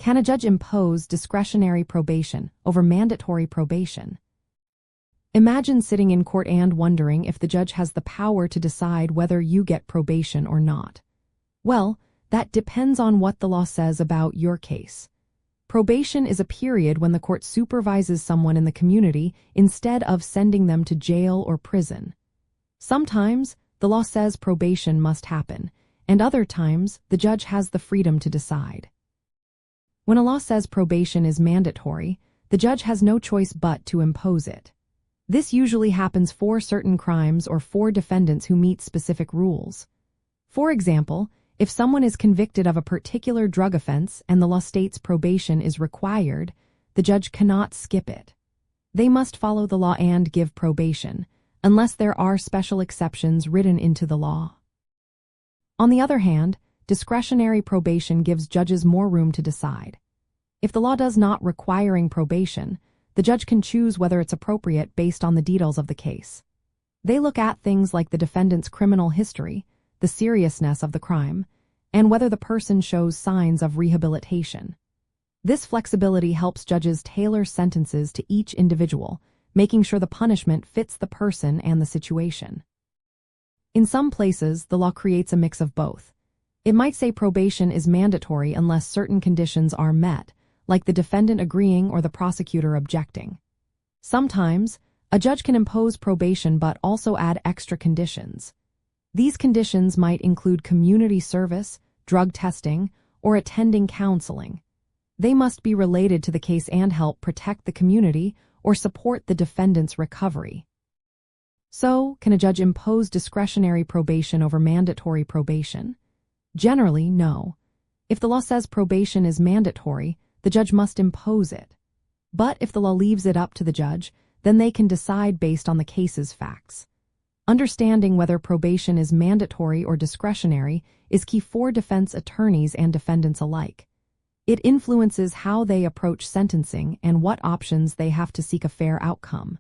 Can a judge impose discretionary probation over mandatory probation? Imagine sitting in court and wondering if the judge has the power to decide whether you get probation or not. Well, that depends on what the law says about your case. Probation is a period when the court supervises someone in the community instead of sending them to jail or prison. Sometimes, the law says probation must happen, and other times, the judge has the freedom to decide. When a law says probation is mandatory, the judge has no choice but to impose it. This usually happens for certain crimes or for defendants who meet specific rules. For example, if someone is convicted of a particular drug offense and the law states probation is required, the judge cannot skip it. They must follow the law and give probation, unless there are special exceptions written into the law. On the other hand, discretionary probation gives judges more room to decide. If the law does not requiring probation, the judge can choose whether it's appropriate based on the details of the case. They look at things like the defendant's criminal history, the seriousness of the crime, and whether the person shows signs of rehabilitation. This flexibility helps judges tailor sentences to each individual, making sure the punishment fits the person and the situation. In some places, the law creates a mix of both. It might say probation is mandatory unless certain conditions are met, like the defendant agreeing or the prosecutor objecting. Sometimes, a judge can impose probation but also add extra conditions. These conditions might include community service, drug testing, or attending counseling. They must be related to the case and help protect the community or support the defendant's recovery. So, can a judge impose discretionary probation over mandatory probation? Generally, no. If the law says probation is mandatory, the judge must impose it. But if the law leaves it up to the judge, then they can decide based on the case's facts. Understanding whether probation is mandatory or discretionary is key for defense attorneys and defendants alike. It influences how they approach sentencing and what options they have to seek a fair outcome.